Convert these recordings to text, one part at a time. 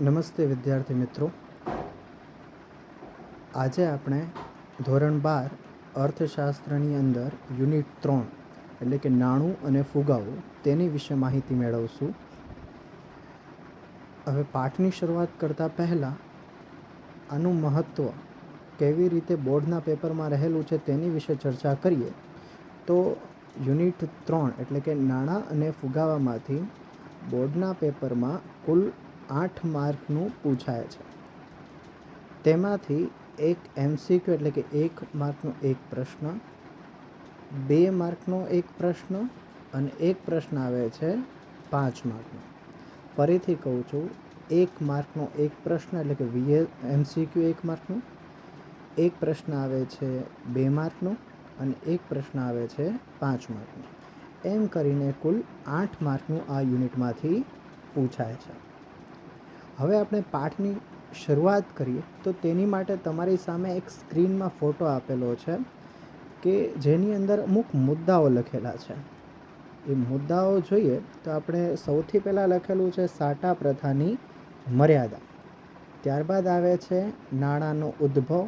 નમસ્તે વિદ્યાર્થી મિત્રો, આજે આપણે ધોરણ 12 અર્થશાસ્ત્રની અંદર યુનિટ 3 એટલે કે નાણું અને ફુગાવો તેની વિશે માહિતી મેળવશું. હવે પાઠની શરૂઆત કરતાં પહેલાં આનું મહત્ત્વ કેવી રીતે બોર્ડના પેપરમાં રહેલું છે તેની વિશે ચર્ચા કરીએ તો યુનિટ 3 એટલે કે નાણાં અને ફુગાવામાંથી બોર્ડના પેપરમાં કુલ 8 માર્કનું પૂછાય છે. તેમાંથી એક MCQ એટલે કે 1 માર્કનો એક પ્રશ્ન, 2 માર્કનો એક પ્રશ્ન અને એક પ્રશ્ન આવે છે 5 માર્કનો. ફરીથી કહું છું, 1 માર્કનો એક પ્રશ્ન એટલે કે MCQ 1 માર્કનો, એક પ્રશ્ન આવે છે 2 માર્કનો અને એક પ્રશ્ન આવે છે 5 માર્કનો. એમ કરીને કુલ 8 માર્કનું આ યુનિટમાંથી પૂછાય છે. હવે આપણે પાઠની શરૂઆત કરીએ તો તેની માટે તમારી સામે એક સ્ક્રીનમાં ફોટો આપેલો છે કે જેની અંદર અમુક મુદ્દાઓ લખેલા છે. એ મુદ્દાઓ જોઈએ તો આપણે સૌથી પહેલાં લખેલું છે સાટા પ્રથાની મર્યાદા, ત્યારબાદ આવે છે નાણાંનો ઉદ્ભવ,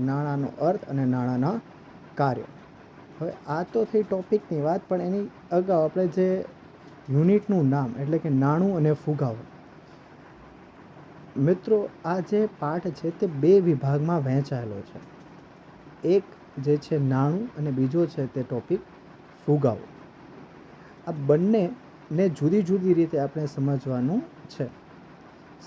નાણાંનો અર્થ અને નાણાંના કાર્યો. હવે આ તો થઈ ટોપિકની વાત, પણ એની અગાઉ આપણે જે યુનિટનું નામ એટલે કે નાણું અને ફુગાવો. મિત્રો, આ જે પાઠ છે તે 2 વિભાગમાં વહેંચાયેલો છે. એક જે છે નાણું અને બીજો છે તે ટોપિક ફુગાવો. આ બંનેને જુદી જુદી રીતે આપણે સમજવાનું છે.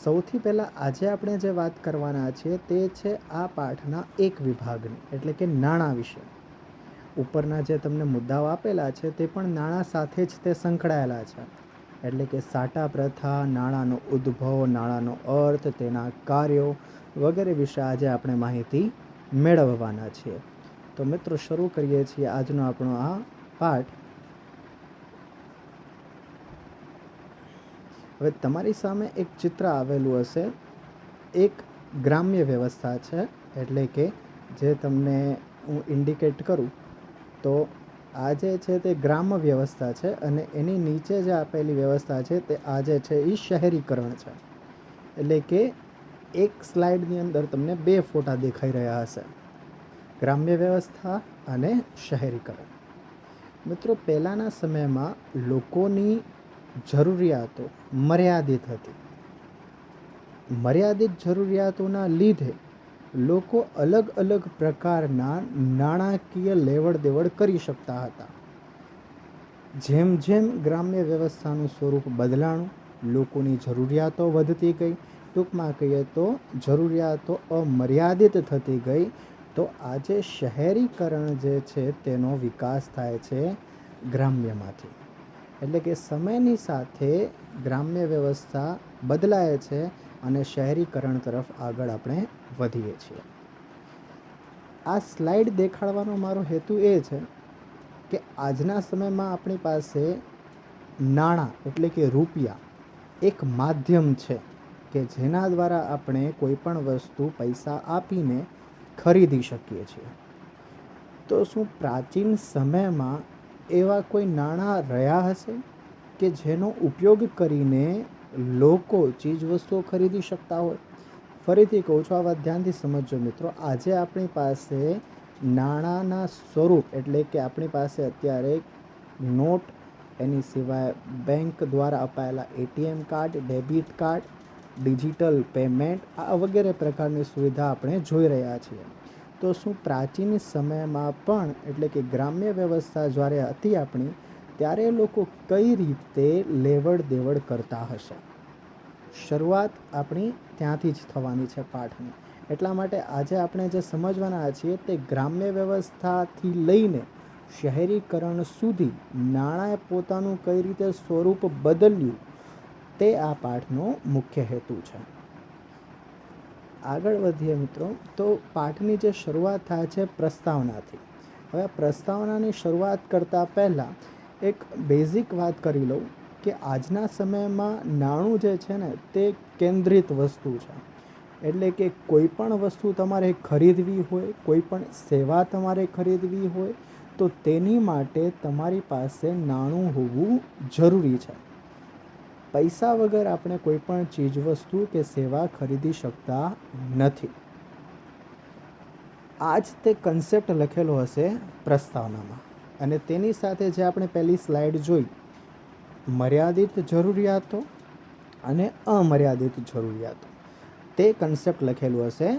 સૌથી પહેલાં આજે આપણે જે વાત કરવાના છીએ તે છે આ પાઠના એક વિભાગની એટલે કે નાણાં વિશે. ઉપરના જે તમને મુદ્દાઓ આપેલા છે તે પણ નાણાં સાથે જ તે સંકળાયેલા છે. એટલે કે સાટા પ્રથા, નાણાંનો ઉદ્ભવ, નાણાંનો અર્થ, તેના કાર્યો વગેરે વિશે આજે આપણે માહિતી મેળવવાના છીએ. તો મિત્રો, શરૂ કરીએ છીએ આજનો આપણો આ પાઠ. હવે તમારી સામે એક ચિત્ર આવેલું હશે. એક ગ્રામ્ય વ્યવસ્થા છે, એટલે કે જે તમને હું ઇન્ડિકેટ કરું તો આ જે છે તે ગ્રામ વ્યવસ્થા છે અને એની નીચે જે આપેલી વ્યવસ્થા છે તે આ જે છે એ શહેરીકરણ છે. એટલે કે એક સ્લાઇડની અંદર તમને 2 ફોટા દેખાઈ રહ્યા હશે, ગ્રામ્ય વ્યવસ્થા અને શહેરીકરણ. મિત્રો, પહેલાંના સમયમાં લોકોની જરૂરિયાતો મર્યાદિત હતી. મર્યાદિત જરૂરિયાતોના લીધે લોકો અલગ અલગ પ્રકારના નાણાકીય લેવડ દેવડ કરી શકતા હતા. જેમ જેમ ગ્રામ્ય વ્યવસ્થાનું સ્વરૂપ બદલાણું, લોકોની જરૂરિયાતો વધતી ગઈ, ટૂંકમાં કહીએ તો જરૂરિયાતો અમર્યાદિત થતી ગઈ. તો આજે શહેરીકરણ જે છે તેનો વિકાસ થાય છે ગ્રામ્યમાંથી. એટલે કે સમયની સાથે ગ્રામ્ય વ્યવસ્થા બદલાય છે અને શહેરીકરણ તરફ આગળ આપણે વધીએ છીએ. આ સ્લાઇડ દેખાડવાનો મારો હેતુ એ છે કે આજના સમયમાં આપણી પાસે નાણાં એટલે કે રૂપિયા એક માધ્યમ છે કે જેના દ્વારા આપણે કોઈ પણ વસ્તુ પૈસા આપીને ખરીદી શકીએ છીએ. તો શું પ્રાચીન સમયમાં એવા કોઈ નાણાં રહ્યા હશે કે જેનો ઉપયોગ કરીને લોકો ચીજવસ્તુઓ ખરીદી શકતા હોય? ફરીથી કહું છું, આ વાત ધ્યાનથી સમજજો મિત્રો. આજે આપણી પાસે નાણાંના સ્વરૂપ એટલે કે આપણી પાસે અત્યારે નોટ, એની સિવાય બેંક દ્વારા અપાયેલા ATM card, debit card, digital payment, આ વગેરે પ્રકારની સુવિધા આપણે જોઈ રહ્યા છીએ. તો શું પ્રાચીન સમયમાં પણ એટલે કે ગ્રામ્ય વ્યવસ્થા જ્યારે હતી આપણી, ત્યારે લોકો કઈ રીતે લેવડ દેવડ કરતા હશે? શરૂઆત આપણી ત્યાંથી જ થવાની છે પાઠની. એટલા માટે આજે આપણે જે સમજવાના છીએ તે ગ્રામ્ય વ્યવસ્થાથી લઈને શહેરીકરણ સુધી નાણાંએ પોતાનું કઈ રીતે સ્વરૂપ બદલ્યું તે આ પાઠનો મુખ્ય હેતુ છે. આગળ વધીએ મિત્રો, તો પાઠની જે શરૂઆત થાય છે પ્રસ્તાવનાથી. હવે પ્રસ્તાવનાની શરૂઆત કરતાં પહેલાં એક બેઝિક વાત કરી લઉં કે આજના સમયમાં નાણું જે છે ને તે કેન્દ્રિત વસ્તુ છે. એટલે કે કોઈ પણ વસ્તુ તમારે ખરીદવી હોય, કોઈ પણ સેવા તમારે ખરીદવી હોય તો તેની માટે તમારી પાસે નાણું હોવું જરૂરી છે. પૈસા વગર આપણે કોઈ પણ ચીજવસ્તુ કે સેવા ખરીદી શકતા નથી. આ જ તે કન્સેપ્ટ લખેલો હશે પ્રસ્તાવનામાં. અને તેની સાથે જે આપણે પહેલી સ્લાઇડ જોઈ, મર્યાદિત જરૂરિયાતો અને અમર્યાદિત જરૂરિયાતો, તે કન્સેપ્ટ લખેલું હશે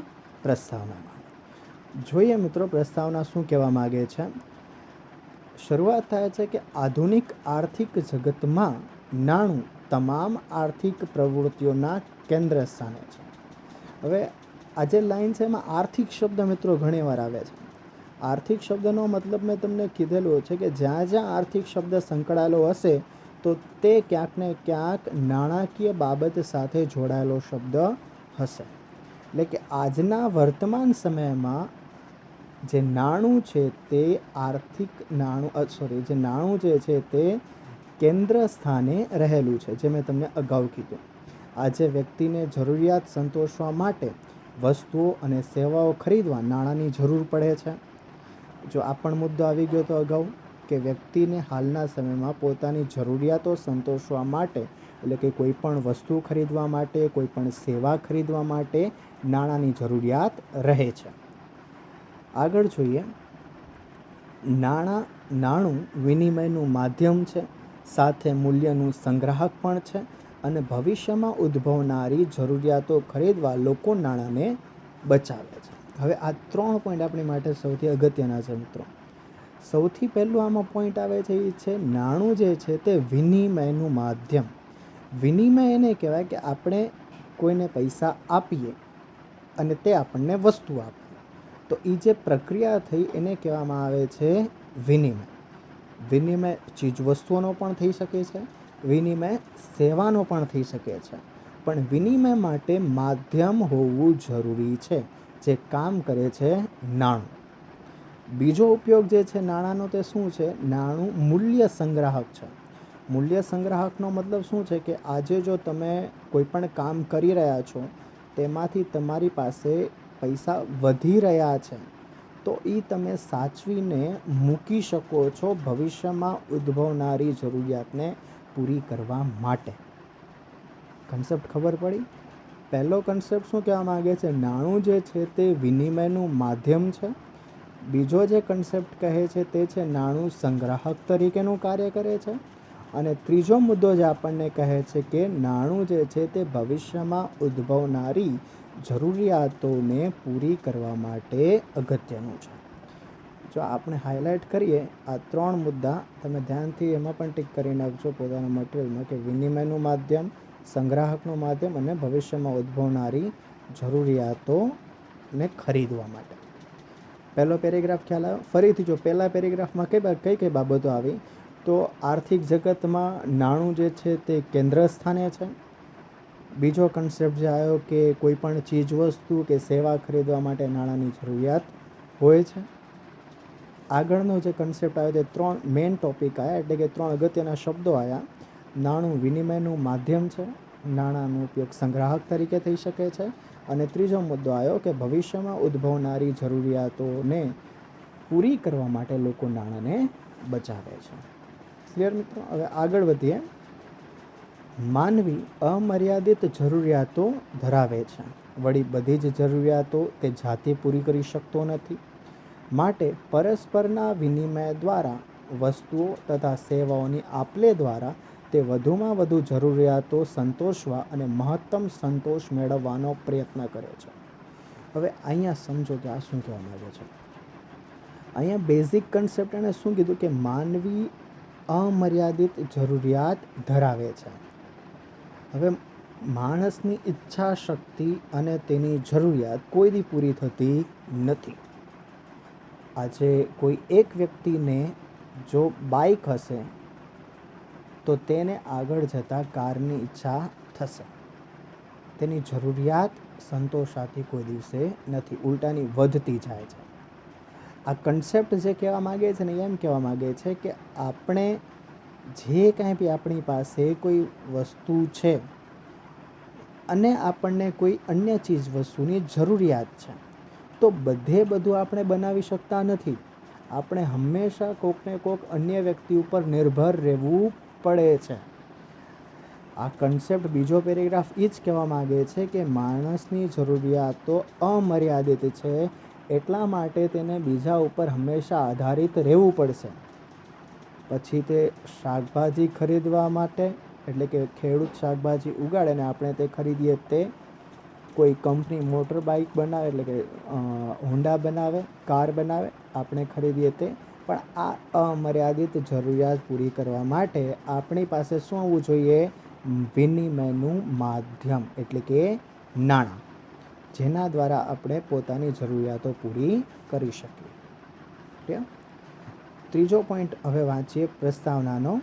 પ્રસ્તાવનામાં. જોઈએ મિત્રો પ્રસ્તાવના શું કહેવા માગે છે. શરૂઆત થાય છે કે આધુનિક આર્થિક જગતમાં નાણું તમામ આર્થિક પ્રવૃત્તિઓના કેન્દ્ર સ્થાને છે. હવે આ જે લાઈન છે એમાં આર્થિક શબ્દ મિત્રો ઘણીવાર આવે છે. આર્થિક શબ્દનો મતલબ મેં તમને કીધેલું છે કે જ્યાં જ્યાં આર્થિક શબ્દ સંકળાયેલો હશે તો તે ક્યાંક ને ક્યાંક નાણાકીય બાબત સાથે જોડાયેલો શબ્દ હશે. એટલે કે આજના વર્તમાન સમયમાં જે નાણું છે તે જે નાણું જે છે તે કેન્દ્ર સ્થાને રહેલું છે. જે મેં તમને અગાઉ કીધું, આજે વ્યક્તિને જરૂરિયાત સંતોષવા માટે વસ્તુઓ અને સેવાઓ ખરીદવા નાણાંની જરૂર પડે છે. જો આ પણ મુદ્દો આવી ગયો તો અગાઉ કે વ્યક્તિને હાલના સમયમાં પોતાની જરૂરિયાતો સંતોષવા માટે, એટલે કે કોઈ પણ વસ્તુ ખરીદવા માટે, કોઈ પણ સેવા ખરીદવા માટે નાણાંની જરૂરિયાત રહે છે. આગળ જોઈએ, નાણું વિનિમયનું માધ્યમ છે, સાથે મૂલ્યનું સંગ્રાહક પણ છે અને ભવિષ્યમાં ઉદ્ભવનારી જરૂરિયાતો ખરીદવા લોકો નાણાંને બચાવે છે. હવે આ 3 પોઈન્ટ આપણી માટે સૌથી અગત્યના છે મિત્રો. સૌથી પહેલું આમાં પોઈન્ટ આવે છે એ છે નાણું જે છે તે વિનિમયનું માધ્યમ. વિનિમય એને કહેવાય કે આપણે કોઈને પૈસા આપીએ અને તે આપણને વસ્તુ આપે, તો એ જે પ્રક્રિયા થઈ એને કહેવામાં આવે છે વિનિમય. વિનિમય ચીજવસ્તુઓનો પણ થઈ શકે છે, વિનિમય સેવાનો પણ થઈ શકે છે, પણ વિનિમય માટે માધ્યમ હોવું જરૂરી છે જે કામ કરે છે નાણું. બીજો ઉપયોગ જે છે નાણાંનો તે શું છે? નાણું મૂલ્ય સંગ્રાહક છે. મૂલ્ય સંગ્રાહકનો મતલબ શું છે કે આજે જો તમે કોઈ પણ કામ કરી રહ્યા છો તેમાંથી તમારી પાસે પૈસા વધી રહ્યા છે તો એ તમે સાચવીને મૂકી શકો છો ભવિષ્યમાં ઉદ્ભવનારી જરૂરિયાતને પૂરી કરવા માટે. કન્સેપ્ટ ખબર પડી? પહેલો કન્સેપ્ટ શું કહેવા માગે છે? નાણું જે છે તે વિનિમયનું માધ્યમ છે. બીજો જે કન્સેપ્ટ કહે છે તે છે નાણું સંગ્રાહક તરીકેનું કાર્ય કરે છે. અને ત્રીજો મુદ્દો જે આપણને કહે છે કે નાણું જે છે તે ભવિષ્યમાં ઉદ્ભવનારી જરૂરિયાતોને પૂરી કરવા માટે અગત્યનું છે. જો આપણે હાઇલાઇટ કરીએ આ 3 મુદ્દા, તમે ધ્યાનથી એમાં પણ ટીક કરી નાખજો પોતાના મટીરિયલમાં કે વિનિમયનું માધ્યમ, સંગ્રાહકનું માધ્યમ અને ભવિષ્યમાં ઉદ્ભવનારી જરૂરિયાતોને ખરીદવા માટે. પહેલો પેરેગ્રાફ ખ્યાલ આવ્યો? ફરીથી જો પહેલા પેરેગ્રાફમાં કઈ કઈ બાબતો આવી તો આર્થિક જગતમાં નાણું જે છે તે કેન્દ્ર સ્થાને છે. બીજો કન્સેપ્ટ જે આવ્યો કે કોઈ પણ ચીજવસ્તુ કે સેવા ખરીદવા માટે નાણાંની જરૂરિયાત હોય છે. આગળનો જે કન્સેપ્ટ આવ્યો તે 3 મેઇન ટોપિક આવ્યા, એટલે કે 3 અગત્યના શબ્દો આવ્યા. નાણું વિનિમયનું માધ્યમ છે, નાણાંનો ઉપયોગ સંગ્રાહક તરીકે થઈ શકે છે અને ત્રીજો મુદ્દો આવ્યો કે ભવિષ્યમાં ઉદ્ભવનારી જરૂરિયાતોને પૂરી કરવા માટે લોકો નાણાંને બચાવે છે. ક્લિયર મિત્રો? હવે આગળ વધીએ. માનવી અમર્યાદિત જરૂરિયાતો ધરાવે છે. વળી બધી જ જરૂરિયાતો તે જાતે પૂરી કરી શકતો નથી. માટે પરસ્પરના વિનિમય દ્વારા, વસ્તુઓ તથા સેવાઓની આપ-લે દ્વારા તે વધુમાં વધુ જરૂરિયાતો સંતોષવા અને મહત્તમ સંતોષ મેળવવાનો પ્રયત્ન કરે છે. હવે અહીંયા સમજો કે આ શું કહેવા માંગે છે. અહીંયા બેઝિક કન્સેપ્ટ એણે શું કીધું કે માનવી અમર્યાદિત જરૂરિયાત ધરાવે છે. હવે માણસની ઈચ્છા શક્તિ અને તેની જરૂરિયાત કોઈ દી પૂરી થતી નથી. આજે કોઈ એક વ્યક્તિને જો બાઇક હશે તો તેને આગળ જતાં કારની ઈચ્છા થશે. તેની જરૂરિયાત સંતોષાતી કોઈ દિવસે નથી, ઉલટાની વધતી જાય છે. આ કન્સેપ્ટ જે કહેવા માગે છે ને એમ કહેવા માગે છે કે આપણે જે કાંઈ બી આપણી પાસે કોઈ વસ્તુ છે અને આપણને કોઈ અન્ય ચીજ વસ્તુની જરૂરિયાત છે તો બધું આપણે બનાવી શકતા નથી. આપણે હંમેશા કોકને કોક અન્ય વ્યક્તિ ઉપર નિર્ભર રહેવું પડે છે. આ કન્સેપ્ટ બીજો પેરેગ્રાફ એ જ કહેવા માગે છે કે માણસની જરૂરિયાતો અમર્યાદિત છે, એટલા માટે તેને બીજા ઉપર હંમેશા આધારિત રહેવું પડશે. પછી તે શાકભાજી ખરીદવા માટે, એટલે કે ખેડૂત શાકભાજી ઉગાડે ને આપણે તે ખરીદીએ, તે કોઈ કંપની મોટર બાઇક બનાવે, એટલે કે હોન્ડા બનાવે, કાર બનાવે, આપણે ખરીદીએ તે. પણ આ અમર્યાદિત જરૂરિયાત પૂરી કરવા માટે આપણી પાસે શું હોવું જોઈએ? વિનિમયનું માધ્યમ, એટલે કે નાણાં, જેના દ્વારા આપણે પોતાની જરૂરિયાતો પૂરી કરી શકીએ. ત્રીજો પોઈન્ટ હવે વાંચીએ પ્રસ્તાવનાનો.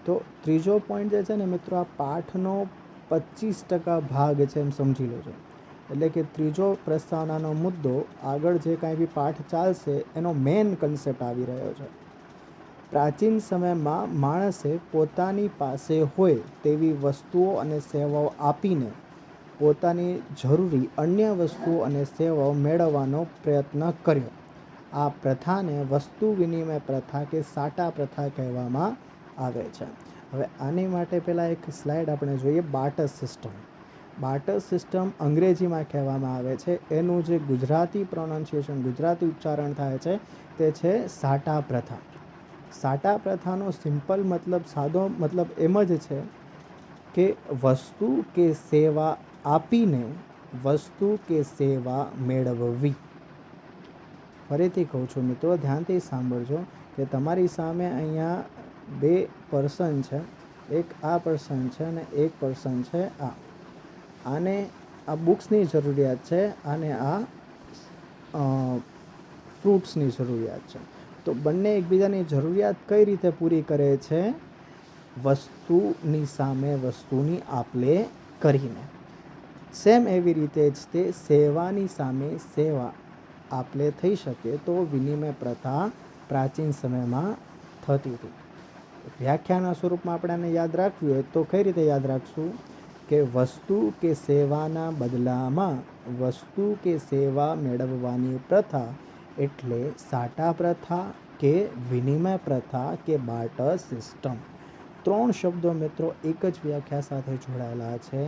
તો ત્રીજો પોઈન્ટ જે છે ને મિત્રો, આ પાઠનો 25% ભાગ છે એમ સમજી લેજો. એટલે કે ત્રીજો પ્રસ્તાવનાનો મુદ્દો, આગળ જે કાંઈ બી પાઠ ચાલશે એનો મેઇન કન્સેપ્ટ આવી રહ્યો છે. પ્રાચીન સમયમાં માણસે પોતાની પાસે હોય તેવી વસ્તુઓ અને સેવાઓ આપીને પોતાની જરૂરી અન્ય વસ્તુઓ અને સેવાઓ મેળવવાનો પ્રયત્ન કર્યો. આ પ્રથાને વસ્તુ વિનિમય પ્રથા કે સાટા પ્રથા કહેવામાં આવે છે. હવે આની માટે પહેલાં એક સ્લાઇડ આપણે જોઈએ. Barter system. બાર્ટર સિસ્ટમ અંગ્રેજીમાં કહેવામાં આવે છે. એનું જે ગુજરાતી પ્રોનાઉન્સિએશન, ગુજરાતી ઉચ્ચારણ થાય છે તે છે સાટા પ્રથા. સાટા પ્રથાનો સિમ્પલ મતલબ, સાદો મતલબ એમ જ છે કે વસ્તુ કે સેવા આપીને વસ્તુ કે સેવા મેળવવી. ફરીથી કહું છું મિત્રો, ધ્યાનથી સાંભળજો કે તમારી સામે અહીંયા બે પર્સન છે. એક આ પર્સન છે અને એક પર્સન છે આ. આને આ બુક્સની જરૂરિયાત છે, આને આ ફ્રૂટ્સની જરૂરિયાત છે. તો બંને એકબીજાની જરૂરિયાત કઈ રીતે પૂરી કરે છે? વસ્તુની સામે વસ્તુની આપ-લે કરીને. સેમ એવી રીતે જ તે સેવાની સામે સેવા આપ-લે થઈ શકે તો વિનિમય પ્રથા પ્રાચીન સમયમાં થતી હતી. વ્યાખ્યાના સ્વરૂપમાં આપણે આને યાદ રાખવી હોય તો કઈ રીતે યાદ રાખશું? કે વસ્તુ કે સેવાના બદલામાં વસ્તુ કે સેવા મેળવવાની પ્રથા એટલે સાટા પ્રથા કે વિનિમય પ્રથા કે બાર્ટર સિસ્ટમ. 3 શબ્દો મિત્રો એક જ વ્યાખ્યા સાથે જોડાયેલા છે.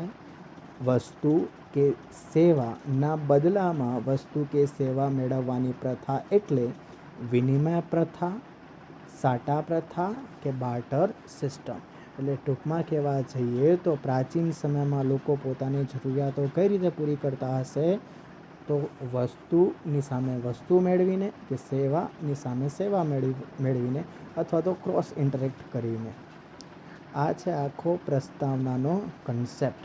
વસ્તુ કે સેવાના બદલામાં વસ્તુ કે સેવા મેળવવાની પ્રથા એટલે વિનિમય પ્રથા, સાટા પ્રથા કે બાર્ટર સિસ્ટમ. એટલે ટૂંકમાં કહેવા જઈએ તો પ્રાચીન સમયમાં લોકો પોતાની જરૂરિયાતો કઈ રીતે પૂરી કરતા હશે? તો વસ્તુની સામે વસ્તુ મેળવીને કે સેવાની સામે સેવા મેળવીને અથવા તો ક્રોસ ઇન્ટરેક્ટ કરીને. આ છે આખો પ્રસ્તાવનાનો કન્સેપ્ટ.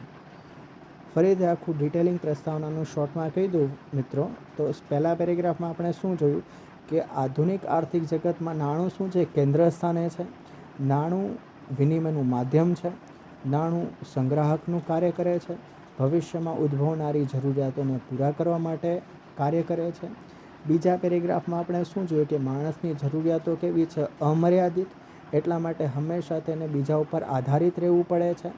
ફરીથી આખું ડિટેલિંગ પ્રસ્તાવનાનું શોર્ટમાં કહી દઉં મિત્રો, તો પહેલા પેરેગ્રાફમાં આપણે શું જોયું કે આધુનિક આર્થિક જગતમાં નાણું શું છે? કેન્દ્ર સ્થાને છે. નાણું વિનિમયનું માધ્યમ છે. નાણું સંગ્રાહકનું કાર્ય કરે છે. ભવિષ્યમાં ઉદ્ભવનારી જરૂરિયાતોને પૂરા કરવા માટે કાર્ય કરે છે. બીજા પેરેગ્રાફમાં આપણે શું જોયું કે માણસની જરૂરિયાતો કેવી છે? અમર્યાદિત. એટલા માટે હંમેશા તેને બીજા ઉપર આધારિત રહેવું પડે છે.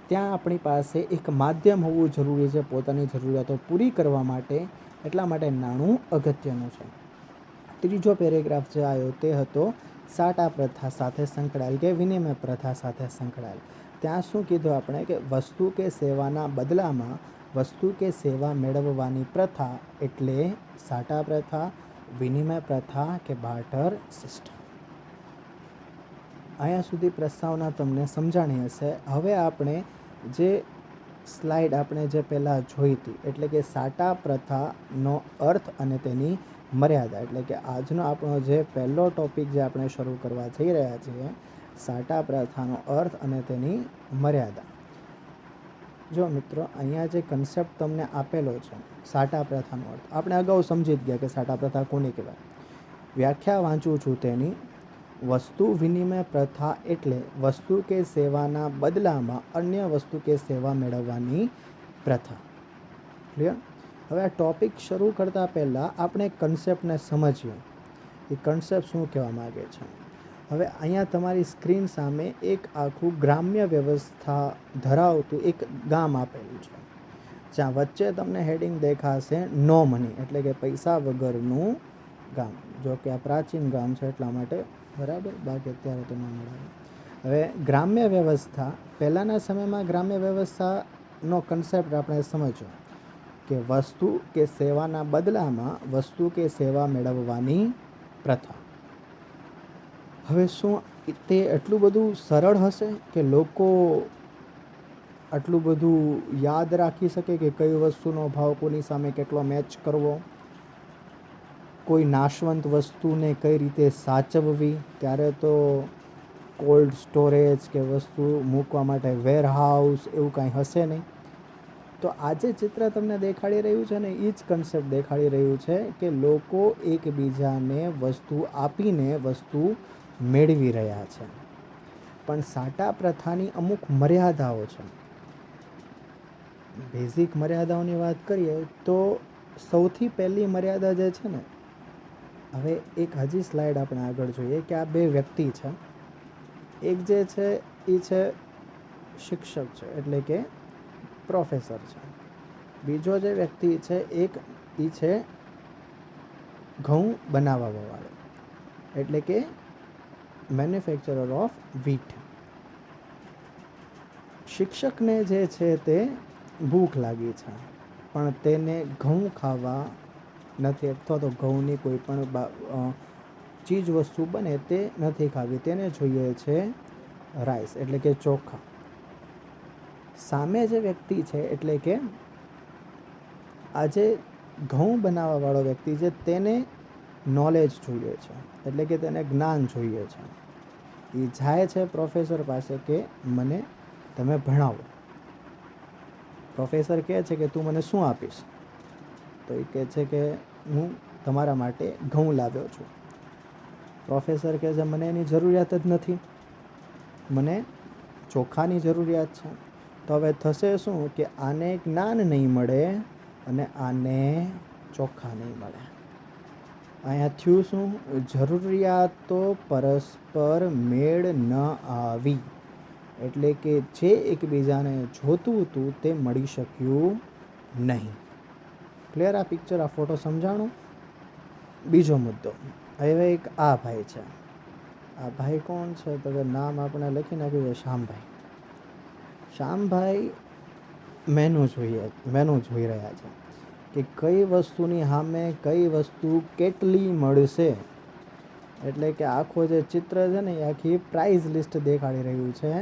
ત્યાં આપણી પાસે એક માધ્યમ હોવું જરૂરી છે પોતાની જરૂરિયાતો પૂરી કરવા માટે. એટલા માટે નાણું અગત્યનું છે. ત્રીજો પેરેગ્રાફ જે આવ્યો તે હતો સાટા પ્રથા સાથે સંકળાયેલ કે વિનિમય પ્રથા સાથે સંકળાયેલ. ત્યાં શું કીધું આપણે કે વસ્તુ કે સેવાના બદલામાં વસ્તુ કે સેવા મેળવવાની પ્રથા એટલે સાટા પ્રથા, વિનિમય પ્રથા કે બાર્ટર સિસ્ટમ. અહીંયા સુધી પ્રસ્તાવના તમને સમજાણી હશે. હવે આપણે જે સ્લાઇડ આપણે જે પહેલાં જોઈ હતી, એટલે કે સાટા પ્રથાનો અર્થ અને તેની મર્યાદા, એટલે કે આજનો આપણો જે પહેલો ટોપિક જે આપણે શરૂ કરવા જઈ રહ્યા છીએ, સાટા પ્રથાનો અર્થ અને તેની મર્યાદા. જો મિત્રો, અહીંયા જે કન્સેપ્ટ તમને આપેલો છે સાટા પ્રથાનો અર્થ, આપણે અગાઉ સમજી જ ગયા કે સાટા પ્રથા કોને કહેવાય. વ્યાખ્યા વાંચું છું તેની. વસ્તુ વિનિમય પ્રથા એટલે વસ્તુ કે સેવાના બદલામાં અન્ય વસ્તુ કે સેવા મેળવવાની પ્રથા. ક્લિયર? હવે આ ટોપિક શરૂ કરતાં પહેલાં આપણે કન્સેપ્ટને સમજીએ. એ કન્સેપ્ટ શું કહેવા માગે છે. હવે અહીંયા તમારી સ્ક્રીન સામે એક આખું ગ્રામ્ય વ્યવસ્થા ધરાવતું એક ગામ આપેલું છે, જ્યાં વચ્ચે તમને હેડિંગ દેખાશે નો મની, એટલે કે પૈસા વગરનું ગામ. જો કે આ પ્રાચીન ગામ છે એટલા માટે, બરાબર, બાકી અત્યારે તો ન મળે. હવે ગ્રામ્ય વ્યવસ્થા, પહેલાંના સમયમાં ગ્રામ્ય વ્યવસ્થાનો કન્સેપ્ટ આપણે સમજો કે વસ્તુ કે સેવાના બદલામાં વસ્તુ કે સેવા મેળવવાની પ્રથા. હવે શું તે એટલું બધું સરળ હશે કે લોકો આટલું બધું યાદ રાખી શકે કે કઈ વસ્તુનો ભાવ કોની સામે કેટલો મેચ કરવો, કોઈ નાશવંત વસ્તુને કઈ રીતે સાચવવી? ત્યારે તો કોલ્ડ સ્ટોરેજ કે વસ્તુ મૂકવા માટે વેરહાઉસ એવું કાંઈ હશે નહીં. તો આજે ચિત્ર તમને દેખાડી રહ્યું છે ને એ જ કન્સેપ્ટ દેખાડી રહ્યું છે કે લોકો એકબીજાને વસ્તુ આપીને વસ્તુ મેળવી રહ્યા છે. પણ સાટા પ્રથાની અમુક મર્યાદાઓ છે. બેઝિક મર્યાદાઓની વાત કરીએ તો સૌથી પહેલી મર્યાદા જે છે ને, હવે એક હજી સ્લાઇડ આપણે આગળ જોઈએ કે આ બે વ્યક્તિ છે. એક જે છે એ છે શિક્ષક છે, એટલે કે પ્રોફેસર છે. બીજો જે વ્યક્તિ છે એ છે ઘઉં બનાવવાવાળો, એટલે કે મેન્યુફેક્ચરર ઓફ વ્હીટ. શિક્ષકને જે છે તે ભૂખ લાગી છે, પણ તેને ઘઉં ખાવા નથી, અથવા તો ઘઉંની કોઈ પણ ચીજ વસ્તુ બને તે નથી ખાવી, તેને જોઈએ છે રાઈસ એટલે કે ચોખા. સામે જે વ્યક્તિ છે એટલે કે આજે ઘઉં બનાવવાવાળો વ્યક્તિ છે, તેને નોલેજ જોઈએ છે, એટલે કે તેને જ્ઞાન જોઈએ છે. એ જાય છે પ્રોફેસર પાસે કે મને તમે ભણાવો. પ્રોફેસર કહે છે કે તું મને શું આપીશ? તો એ કહે છે કે હું તમારા માટે ઘઉં લાવ્યો છું. પ્રોફેસર કહે છે મને એની જરૂરિયાત જ નથી, મને ચોખાની જરૂરિયાત છે. તો હવે થશે શું કે આને જ્ઞાન નહીં મળે અને આને ચોખા નહીં મળે. અહીંયા થયું શું? જરૂરિયાતો પરસ્પર મેળ ન આવી, એટલે કે જે એકબીજાને જોતું હતું તે મળી શક્યું નહીં. ક્લિયર આ પિક્ચર, આ ફોટો સમજાણું? બીજો મુદ્દો, હવે એક આ ભાઈ છે. આ ભાઈ કોણ છે? તો કે નામ આપણે લખી નાખ્યું છે શ્યામભાઈ. શ્યામભાઈ મેનુ જોઈ રહ્યા છે કે કઈ વસ્તુની સામે કઈ વસ્તુ કેટલી મળશે. એટલે કે આખો જે ચિત્ર છે ને એ આખી પ્રાઇઝ લિસ્ટ દેખાડી રહ્યું છે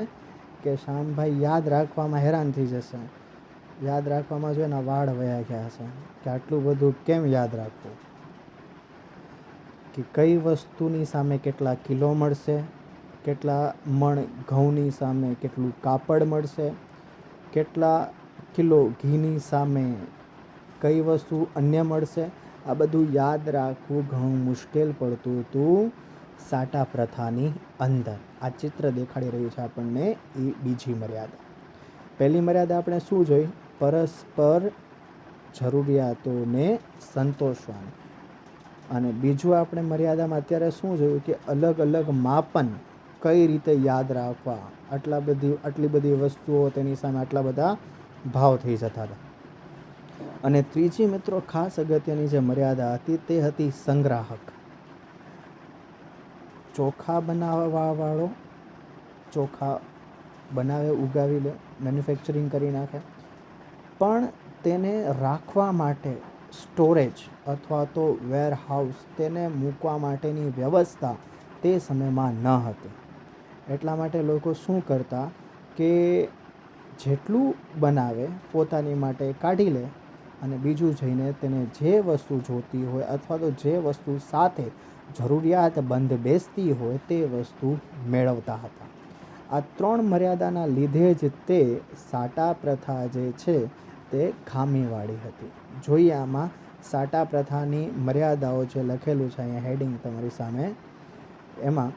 કે શ્યામભાઈ યાદ રાખવામાં હેરાન થઈ જશે. યાદ રાખવામાં જો એના વાળ વયા ગયા છે કે આટલું બધું કેમ યાદ રાખવું, કે કઈ વસ્તુની સામે કેટલા કિલો મળશે, કેટલા મણ ઘઉંની સામે કેટલું કાપડ મળશે, કેટલા કિલો ઘીની સામે કઈ વસ્તુ અન્ય મળશે. આ બધું યાદ રાખવું ઘણું મુશ્કેલ પડતું હતું સાટા પ્રથાની અંદર. આ ચિત્ર દેખાડી રહ્યું છે આપણને એ બીજી મર્યાદા. પહેલી મર્યાદા આપણે શું જોઈ? પરસ્પર જરૂરિયાતોને સંતોષવાની. અને બીજું આપણે મર્યાદામાં અત્યારે શું જોયું કે અલગ અલગ માપન કઈ રીતે યાદ રાખવા. આટલી બધી વસ્તુઓ, તેની સામે આટલા બધા ભાવ થઈ જતા હતા. અને ત્રીજી મિત્રો ખાસ અગત્યની જે મર્યાદા હતી તે હતી સંગ્રાહક. ચોખા બનાવવાવાળો ચોખા બનાવે, ઉગાવી લે, મેન્યુફેક્ચરિંગ કરી નાખે, પણ તેને રાખવા માટે સ્ટોરેજ અથવા તો વેરહાઉસ, તેને મૂકવા માટેની વ્યવસ્થા તે સમયમાં ન હતી. એટલા માટે લોકો શું કરતા કે જેટલું બનાવે પોતાની માટે કાઢી લે અને બીજું જઈને તેને જે વસ્તુ જોતી હોય અથવા તો જે વસ્તુ સાથે જરૂરિયાત બંધ બેસતી હોય તે વસ્તુ મેળવતા હતા. આ ત્રણ મર્યાદાના લીધે જ તે સાટા પ્રથા જે છે તે ખામીવાળી હતી. જોઈએ આમાં સાટા પ્રથાની મર્યાદાઓ જે લખેલું છે અહીંયા હેડિંગ તમારી સામે. એમાં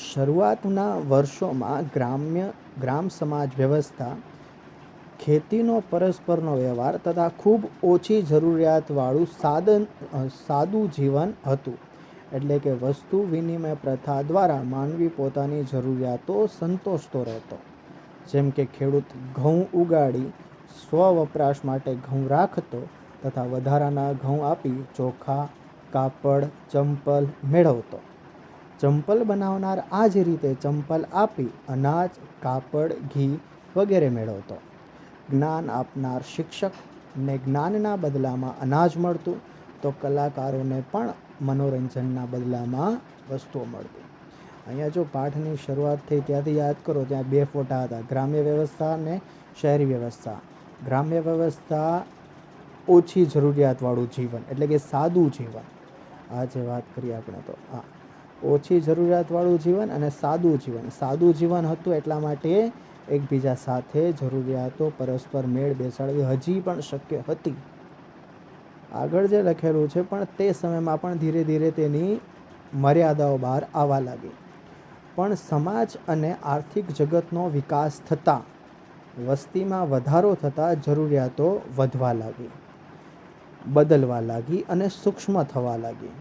શરૂઆતના વર્ષોમાં ગ્રામ સમાજ વ્યવસ્થા, ખેતીનો પરસ્પરનો વ્યવહાર તથા ખૂબ ઓછી જરૂરિયાતવાળું સાદું જીવન હતું. એટલે કે વસ્તુ વિનિમય પ્રથા દ્વારા માનવી પોતાની જરૂરિયાતો સંતોષતો રહેતો. જેમ કે ખેડૂત ઘઉં ઉગાડી સ્વવપરાશ માટે ઘઉં રાખતો તથા વધારાના ઘઉં આપી ચોખા, કાપડ, ચંપલ મેળવતો. ચંપલ બનાવનાર આ જ રીતે ચંપલ આપી અનાજ, કાપડ, ઘી વગેરે મેળવતો. જ્ઞાન આપનાર શિક્ષકને જ્ઞાનના બદલામાં અનાજ મળતું, તો કલાકારોને પણ મનોરંજનના બદલામાં વસ્તુઓ મળતી. અહીંયા જો પાઠની શરૂઆત થઈ ત્યાંથી યાદ કરો, ત્યાં 2 ફોટા હતા, ગ્રામ્ય વ્યવસ્થા અને શહેરી વ્યવસ્થા. ગ્રામ્ય વ્યવસ્થા ઓછી જરૂરિયાતવાળું જીવન, એટલે કે સાદું જીવન. આજે વાત કરીએ આપણે તો ઓછી જરૂરિયાતવાળું જીવન અને સાદું જીવન. સાદું જીવન હતું એટલા માટે એકબીજા સાથે જરૂરિયાતો પરસ્પર મેળ બેસાડવી હજી પણ શક્ય હતી. આગળ જે લખેલું છે, પણ તે સમયમાં પણ ધીરે ધીરે તેની મર્યાદાઓ બહાર આવવા લાગી. પણ સમાજ અને આર્થિક જગતનો વિકાસ થતાં, વસ્તીમાં વધારો થતાં જરૂરિયાતો વધવા લાગી, બદલવા લાગી અને સૂક્ષ્મ થવા લાગી.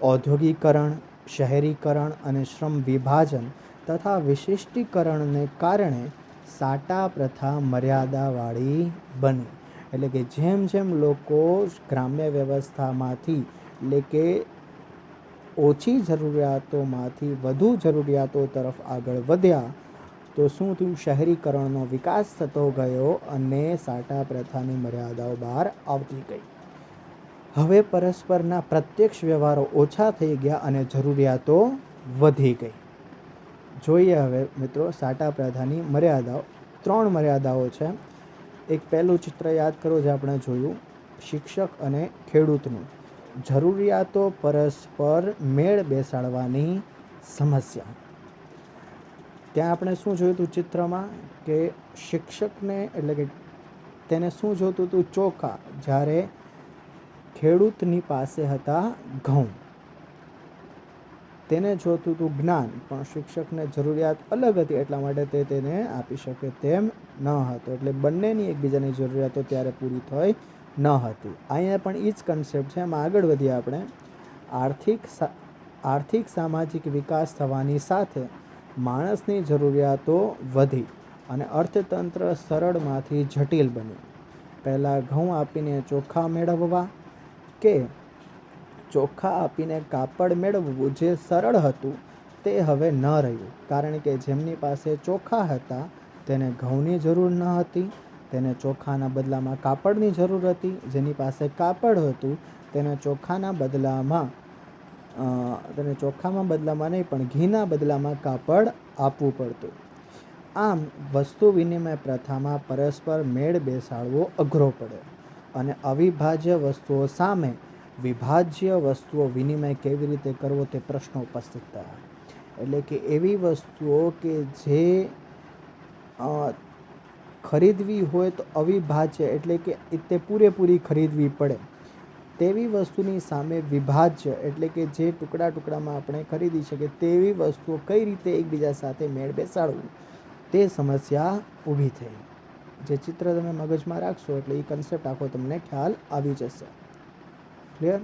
ઔદ્યોગિકરણ, શહેરીકરણ અને શ્રમ વિભાજન તથા વિશિષ્ટીકરણને કારણે સાટા પ્રથા મર્યાદાવાળી બની. એટલે કે જેમ જેમ લોકો ગ્રામ્ય વ્યવસ્થામાંથી, એટલે કે ઓછી જરૂરિયાતોમાંથી વધુ જરૂરિયાતો તરફ આગળ વધ્યા, તો શું થયું? શહેરીકરણનો વિકાસ થતો ગયો અને સાટા પ્રથાની મર્યાદાઓ બહાર આવતી ગઈ. હવે પરસ્પરના પ્રત્યક્ષ વ્યવહારો ઓછા થઈ ગયા અને જરૂરિયાતો વધી ગઈ. જોઈએ હવે મિત્રો સાટા પ્રથાની મર્યાદાઓ. 3 મર્યાદાઓ છે. એક પહેલું ચિત્ર યાદ કરો જે આપણે જોયું, શિક્ષક અને ખેડૂતનું. જરૂરિયાતો પરસ્પર મેળ બેસાડવાની સમસ્યા. ત્યાં આપણે શું જોયું હતું ચિત્રમાં, કે શિક્ષકને એટલે કે તેને શું જોતું હતું? ચોખા. જ્યારે ખેડૂતની પાસે હતા ઘઉં. તેને જોતું હતું જ્ઞાન, પણ શિક્ષકને જરૂરિયાત અલગ હતી એટલા માટે તે તેને આપી શકે તેમ ન હતો. એટલે બંનેની એકબીજાની જરૂરિયાતો ત્યારે પૂરી થઈ ન હતી. અહીંયા પણ એ જ કન્સેપ્ટ છે. એમાં આગળ વધીએ આપણે. આર્થિક સામાજિક વિકાસ થવાની સાથે માણસની જરૂરિયાતો વધી અને અર્થતંત્ર સરળમાંથી જટિલ બન્યું. પહેલાં ઘઉં આપીને ચોખા મેળવવા કે ચોખા આપીને કાપડ મેળવવું જે સરળ હતું તે હવે ન રહ્યું. કારણ કે જેમની પાસે ચોખા હતા તેને ઘઉંની જરૂર ન હતી, તેને ચોખાના બદલામાં કાપડની જરૂર હતી. જેની પાસે કાપડ હતું તેને ચોખાના બદલામાં નહીં પણ ઘીના બદલામાં કાપડ આપવું પડતું. આમ વસ્તુ વિનિમય પ્રથામાં પરસ્પર મેળ બેસાડવો અઘરો પડ્યો અને અવિભાજ્ય વસ્તુઓ સામે વિભાજ્ય વસ્તુઓ વિનિમય કેવી રીતે કરવો તે પ્રશ્નો ઉપસ્થિત થયા. એટલે કે એવી વસ્તુઓ કે જે ખરીદવી હોય તો અવિભાજ્ય, એટલે કે તે પૂરેપૂરી ખરીદવી પડે તેવી વસ્તુની સામે વિભાજ્ય, એટલે કે જે ટુકડા ટુકડામાં આપણે ખરીદી શકીએ તેવી વસ્તુઓ કઈ રીતે એકબીજા સાથે મેળ બેસાડવું તે સમસ્યા ઊભી થઈ. જે ચિત્ર તમે મગજમાં રાખશો એટલે એ કન્સેપ્ટ આખો તમને ખ્યાલ આવી જશે. ક્લિયર?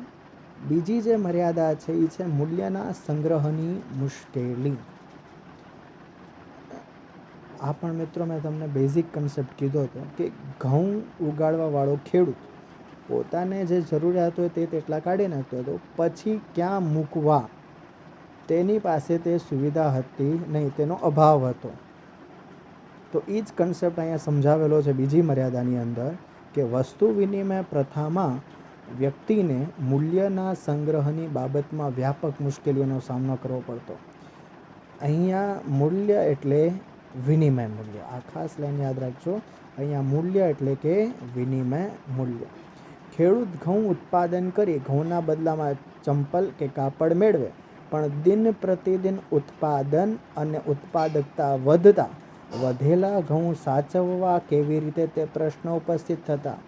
બીજી જે મર્યાદા છે એ છે મૂલ્યના સંગ્રહની મુશ્કેલી. આ પણ મિત્રો મેં તમને બેઝિક કન્સેપ્ટ કીધો હતો કે ઘઉં ઉગાડવાવાળો ખેડૂત પોતાને જે જરૂરિયાત હોય તે તેટલા કાઢી નાખતો હતો, પછી ક્યાં મૂકવા તેની પાસે તે સુવિધા હતી નહીં, તેનો અભાવ હતો. તો એ જ કન્સેપ્ટ અહીંયા સમજાવેલો છે બીજી મર્યાદાની અંદર, કે વસ્તુ વિનિમય પ્રથામાં વ્યક્તિને મૂલ્યના સંગ્રહની બાબતમાં વ્યાપક મુશ્કેલીઓનો સામનો કરવો પડતો. અહીંયા મૂલ્ય એટલે વિનિમય મૂલ્ય. આ ખાસ લાઈન યાદ રાખજો. અહીંયા મૂલ્ય એટલે કે વિનિમય મૂલ્ય. ખેડૂત ઘઉં ઉત્પાદન કરી ઘઉંના બદલામાં ચંપલ કે કાપડ મેળવે, પણ દિન પ્રતિદિન ઉત્પાદન અને ઉત્પાદકતા વધતા વધેલા ઘઉં સાચવવા કેવી રીતે તે પ્રશ્નો ઉપસ્થિત થતા.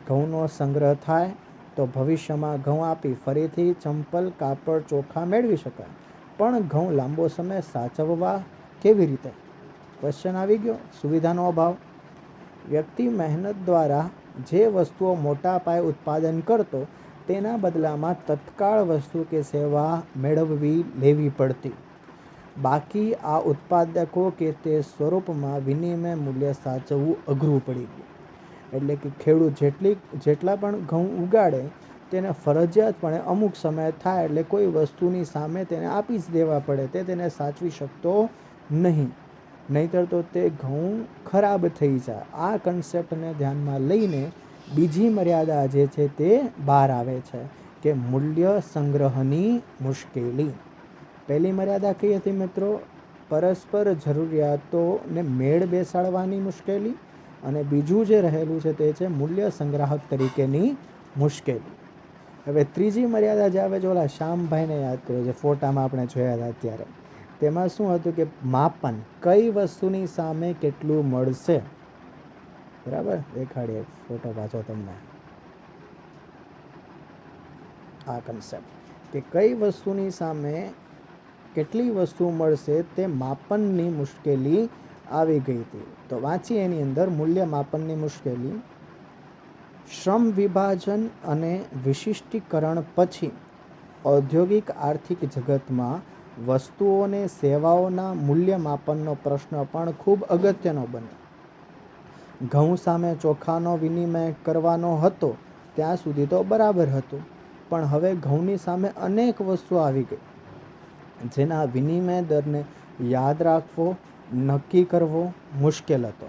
ઘઉંનો સંગ્રહ થાય તો ભવિષ્યમાં ઘઉં આપી ફરીથી ચંપલ, કાપડ, ચોખા મેળવી શકાય, પણ ઘઉં લાંબો સમય સાચવવા કેવી રીતે? ક્વેશ્ચન આવી ગયો. સુવિધાનો અભાવ. વ્યક્તિ મહેનત દ્વારા જે વસ્તુઓ મોટા પાયે ઉત્પાદન કરતો તેના બદલામાં તત્કાળ વસ્તુ કે સેવા લેવી પડતી. બાકી આ ઉત્પાદકો કે તે સ્વરૂપમાં વિનિમય મૂલ્ય સાચવવું અઘરું પડી ગયું. એટલે કે ખેડૂત જેટલા પણ ઘઉં ઉગાડે તેને ફરજિયાતપણે અમુક સમય થાય એટલે કોઈ વસ્તુની સામે તેને આપી જ દેવા પડે, તે તેને સાચવી શકતો નહીં, નહીંતર તો તે ઘઉં ખરાબ થઈ જાય. આ કન્સેપ્ટને ધ્યાનમાં લઈને બીજી મર્યાદા જે છે તે બહાર આવે છે કે મૂલ્ય સંગ્રહની મુશ્કેલી. પહેલી મર્યાદા કઈ હતી મિત્રો? પરસ્પર જરૂરિયાતોને મેળ બેસાડવાની મુશ્કેલી. અને બીજું જે રહેલું છે તે છે મૂલ્ય સંગ્રાહક તરીકેની મુશ્કેલી. હવે ત્રીજી મર્યાદા જે આવે છે, ઓલા શ્યામભાઈને યાદ કરો, જે ફોટામાં આપણે જોયા હતા અત્યારે, તેમાં શું હતું કે માપન, કઈ વસ્તુની સામે કેટલું મળશે. બરાબર, દેખાડીએ ફોટો પાછો તમને. આ કન્સેપ્ટ કે કઈ વસ્તુની સામે કેટલી વસ્તુ મળશે તે માપનની મુશ્કેલી આવી ગઈ હતી. તો વાંચી એની અંદર મૂલ્ય માપનની મુશ્કેલી. શ્રમ વિભાજન અને વિશિષ્ટીકરણ પછી ઔદ્યોગિક આર્થિક જગતમાં વસ્તુઓને સેવાઓના મૂલ્ય માપનનો પ્રશ્ન પણ ખૂબ અગત્યનો બન્યો. ઘઉં સામે ચોખાનો વિનિમય કરવાનો હતો ત્યાં સુધી તો બરાબર હતું, પણ હવે ઘઉંની સામે અનેક વસ્તુ આવી ગઈ જેના વિનિમય દરને યાદ રાખવો, નક્કી કરવો મુશ્કેલ હતો.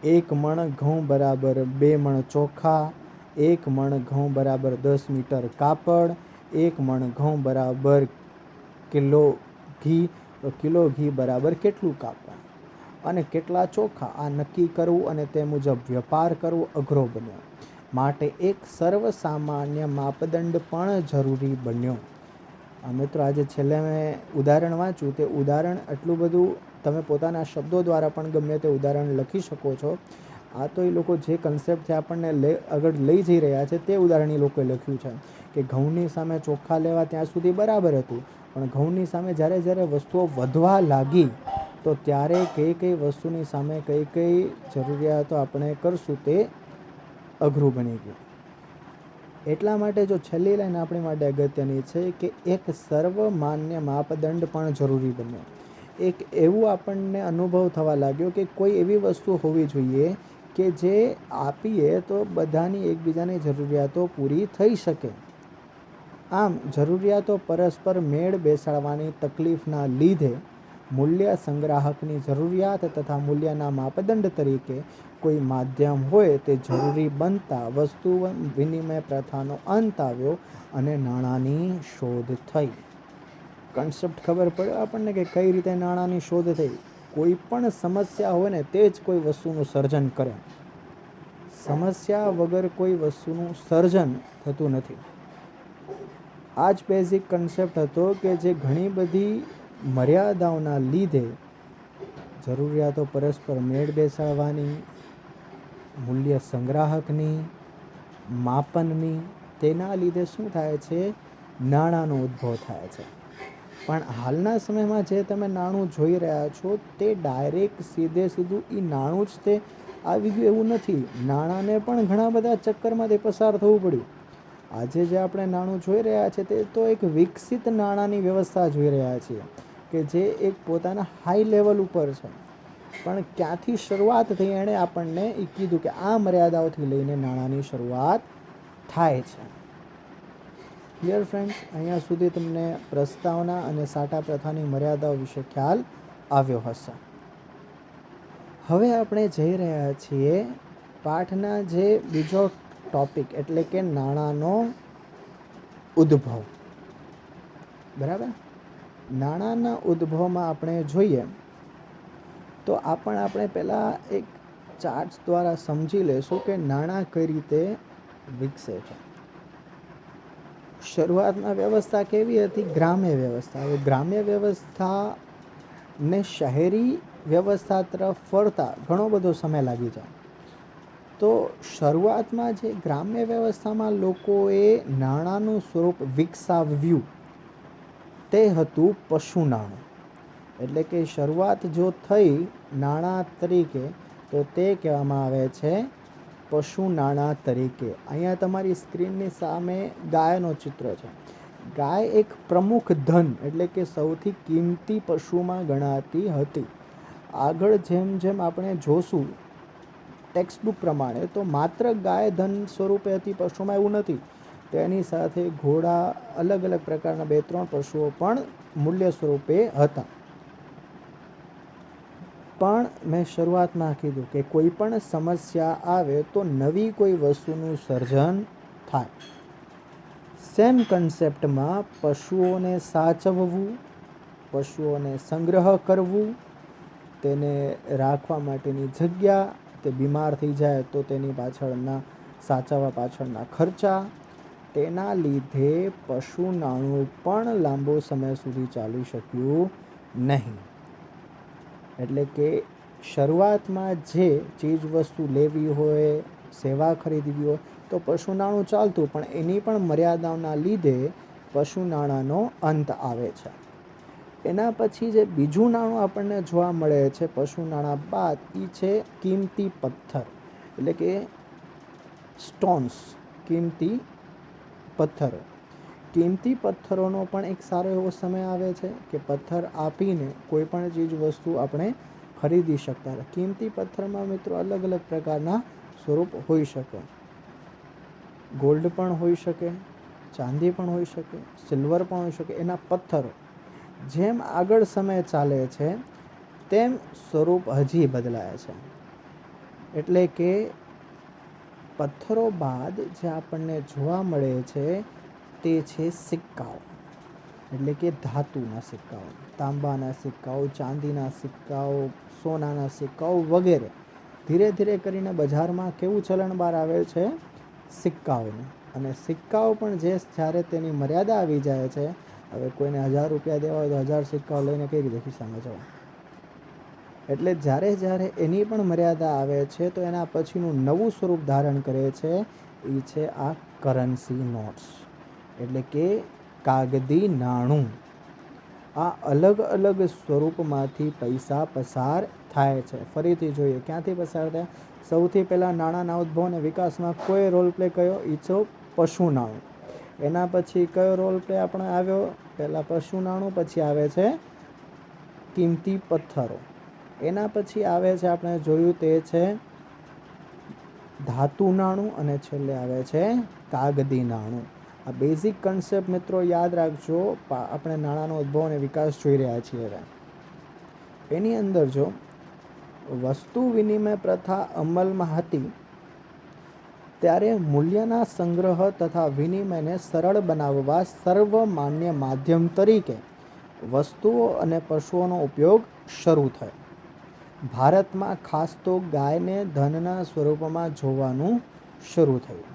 1 મણ ઘઉં બરાબર 2 મણ ચોખા, 1 મણ ઘઉં બરાબર 10 મીટર કાપડ, 1 મણ ઘઉં બરાબર કિલો ઘી, તો કિલો ઘી બરાબર કેટલું કાપડ અને કેટલા ચોખા, આ નક્કી કરવું અને તે મુજબ વેપાર કરવો અઘરો બન્યો. માટે એક સર્વસામાન્ય માપદંડ પણ જરૂરી બન્યો. મિત્રો, આજે છેલ્લે મેં ઉદાહરણ વાંચ્યું, તે ઉદાહરણ એટલું બધું તમે પોતાના શબ્દો દ્વારા પણ ગમે તે ઉદાહરણ લખી શકો છો. આ તો એ લોકો જે કન્સેપ્ટથી આપણને આગળ લઈ જઈ રહ્યા છે તે ઉદાહરણ એ લોકોએ લખ્યું છે કે ઘઉંની સામે ચોખા લેવા ત્યાં સુધી બરાબર હતું, પણ ઘઉંની સામે જ્યારે વસ્તુઓ વધવા લાગી તો ત્યારે કઈ વસ્તુની સામે કઈ જરૂરિયાતો આપણે કરશું તે અઘરું બની ગયું. એટલા માટે જો છેલ્લી લાઈન આપણી માટે અગત્યની છે કે એક સર્વમાન્ય માપદંડ પણ જરૂરી બન્યો. એક એવું આપણને અનુભવ થવા લાગ્યો કે કોઈ એવી વસ્તુ હોવી જોઈએ કે જે આપીએ તો બધાની એકબીજાની જરૂરિયાતો પૂરી થઈ શકે. આમ જરૂરિયાતો પરસ્પર મેળ બેસાડવાની તકલીફના લીધે મૂલ્ય સંગ્રાહકની જરૂરિયાત તથા મૂલ્યના માપદંડ તરીકે કોઈ માધ્યમ હોય તે જરૂરી બનતા વસ્તુ વિનિમય પ્રથાનો અંત આવ્યો અને નાણાંની શોધ થઈ. કન્સેપ્ટ ખબર પડ્યો આપણને કે કઈ રીતે નાણાંની શોધ થઈ. કોઈ પણ સમસ્યા હોય ને તે જ કોઈ વસ્તુનું સર્જન કરે, સમસ્યા વગર કોઈ વસ્તુનું સર્જન થતું નથી. આ જ બેઝિક કન્સેપ્ટ હતો કે જે ઘણી બધી મર્યાદાઓના લીધે જરૂરિયાતો પરસ્પર મેળ બેસાડવાની, મૂલ્ય સંગ્રાહકની, માપનની, તેના લીધે શું થાય છે? નાણાંનો ઉદ્ભવ થાય છે. પણ હાલના સમયમાં જે તમે નાણું જોઈ રહ્યા છો તે ડાયરેક્ટ સીધું એ નાણું જ તે આવી ગયું એવું નથી. નાણાંને પણ ઘણા બધા ચક્કરમાંથી પસાર થવું પડ્યું. આજે જે આપણે નાણું જોઈ રહ્યા છીએ તે તો એક વિકસિત નાણાંની વ્યવસ્થા જોઈ રહ્યા છીએ કે જે એક પોતાના હાઈ લેવલ ઉપર છે. પણ ક્યાંથી શરૂઆત થઈ એણે આપણને એ કીધું કે આ મર્યાદાઓથી લઈને નાણાંની શરૂઆત થાય છે. ડિયર ફ્રેન્ડ્સ, અહીંયા સુધી તમને પ્રસ્તાવના અને સાટા પ્રથાની મર્યાદાઓ વિશે ખ્યાલ આવ્યો હશે. હવે આપણે જઈ રહ્યા છીએ પાઠના જે બીજો ટોપિક એટલે કે નાણાંનો ઉદ્ભવ. બરાબર, નાણાંના ઉદ્ભવમાં આપણે જોઈએ તો આપણે પહેલાં એક ચાર્ટ્સ દ્વારા સમજી લેશું કે નાણાં કઈ રીતે વિકસે છે. શરૂઆતમાં વ્યવસ્થા કેવી હતી? ગ્રામ્ય વ્યવસ્થા. હવે ગ્રામ્ય વ્યવસ્થાને શહેરી વ્યવસ્થા તરફ ફરતા ઘણો બધો સમય લાગી જાય. તો શરૂઆતમાં જે ગ્રામ્ય વ્યવસ્થામાં લોકોએ નાણાંનું સ્વરૂપ વિકસાવ્યું તે હતું પશુ નાણું. એટલે કે શરૂઆત જો થઈ નાણાં તરીકે તો તે કહેવામાં આવે છે પશુ નાણાં તરીકે. અહીંયા તમારી સ્ક્રીનની સામે ગાયનો ચિત્ર છે. ગાય એક પ્રમુખ ધન એટલે કે સૌથી કિંમતી પશુમાં ગણાતી હતી. આગળ જેમ આપણે જોશું ટેક્સ્ટબુક પ્રમાણે તો માત્ર ગાય ધન સ્વરૂપે હતી પશુમાં એવું નથી. તેની સાથે ઘોડા, અલગ અલગ પ્રકારના 2-3 પશુઓ પણ મૂલ્ય સ્વરૂપે હતા. પણ મેં શરૂઆતમાં કીધું કે કોઈ પણ સમસ્યા આવે તો નવી કોઈ વસ્તુનું સર્જન થાય. સેમ કન્સેપ્ટમાં પશુઓને સાચવવું, પશુઓને સંગ્રહ કરવું, તેને રાખવા માટેની જગ્યા, તે બીમાર થઈ જાય તો તેની પાછળના સાચવવા પાછળના ખર્ચા, તેના લીધે પશુ નાણું પણ લાંબો સમય સુધી ચાલી શક્યું નહીં. એટલે કે શરૂઆતમાં જે ચીજ વસ્તુ લેવી હોય, સેવા ખરીદવી હોય તો પશુ નાણું ચાલતું, પણ એની પણ મર્યાદાઓના લીધે પશુ નાણાંનો અંત આવે છે. એના પછી જે બીજું નાણું આપણને જોવા મળે છે પશુ નાણાં બાદ, એ છે કિંમતી પથ્થર, એટલે કે સ્ટોન્સ, કિંમતી પથ્થરો. કિંમતી પથ્થરોનો પણ એક સારો એવો સમય આવે છે કે પથ્થર આપીને કોઈ પણ ચીજ વસ્તુ આપણે ખરીદી શકતા. કિંમતી પથ્થરમાં મિત્રો અલગ અલગ પ્રકારના સ્વરૂપ હોઈ શકે. ગોલ્ડ પણ હોઈ શકે, ચાંદી પણ હોઈ શકે, સિલ્વર પણ હોઈ શકે. એના પથ્થરો જેમ આગળ સમય ચાલે છે તેમ સ્વરૂપ હજી બદલાય છે. એટલે કે પથ્થરો બાદ જે આપણને જોવા મળે છે તે છે સિક્કાઓ, એટલે કે ધાતુના સિક્કાઓ, તાંબાના સિક્કાઓ, ચાંદીના સિક્કાઓ, સોનાના સિક્કાઓ વગેરે. ધીરે ધીરે કરીને બજારમાં કેવું ચલણ બહાર આવે છે? સિક્કાઓનું. અને સિક્કાઓ પણ જ્યારે તેની મર્યાદા આવી જાય છે, હવે કોઈને 1000 રૂપિયા દેવા હોય તો 1000 સિક્કાઓ લઈને કઈ રીતે ખિસ્સામાં જવા? એટલે જ્યારે એની પણ મર્યાદા આવે છે તો એના પછીનું નવું સ્વરૂપ ધારણ કરે છે, એ છે આ કરન્સી નોટ્સ, એટલે કે કાગદી નાણું. આ અલગ અલગ સ્વરૂપમાંથી પૈસા પસાર થાય છે. ફરીથી જોઈએ ક્યાંથી પસાર થાય. સૌથી પહેલાં નાણાંના ઉદ્ભવ અને વિકાસમાં કોઈ રોલ પ્લે કયો? એ છે પશુ નાણું. એના પછી કયો રોલ પ્લે આપણે આવ્યો? પહેલાં પશુ નાણું, પછી આવે છે કિંમતી પથ્થરો. એના પછી આવે છે, આપણે જોયું તે છે ધાતુ નાણું, અને છેલ્લે આવે છે કાગદી નાણું. આ બેઝિક કન્સેપ્ટ મિત્રો યાદ રાખજો. આપણે નાણાંનો ઉદ્ભવ અને વિકાસ જોઈ રહ્યા છીએ. હવે એની અંદર જો વસ્તુ વિનિમય પ્રથા અમલમાં હતી ત્યારે મૂલ્યના સંગ્રહ તથા વિનિમયને સરળ બનાવવા સર્વમાન્ય માધ્યમ તરીકે વસ્તુઓ અને પશુઓનો ઉપયોગ શરૂ થયો. ભારતમાં ખાસ તો ગાયને ધનના સ્વરૂપમાં જોવાનું શરૂ થયું.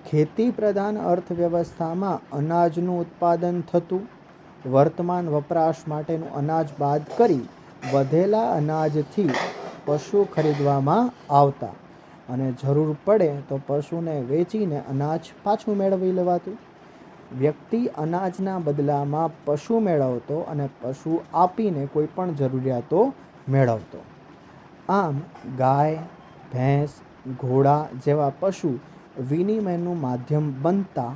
ખેતી પ્રધાન અર્થવ્યવસ્થામાં અનાજનું ઉત્પાદન થતું. વર્તમાન વપરાશ માટેનું અનાજ બાદ કરી વધેલા અનાજથી પશુ ખરીદવામાં આવતા, અને જરૂર પડે તો પશુને વેચીને અનાજ પાછું મેળવી લેવાતું. વ્યક્તિ અનાજના બદલામાં પશુ મેળવતો અને પશુ આપીને કોઈ પણ જરૂરિયાતો મેળવતો. આમ ગાય, ભેંસ, ઘોડા જેવા પશુ વિનિમયનું માધ્યમ બનતા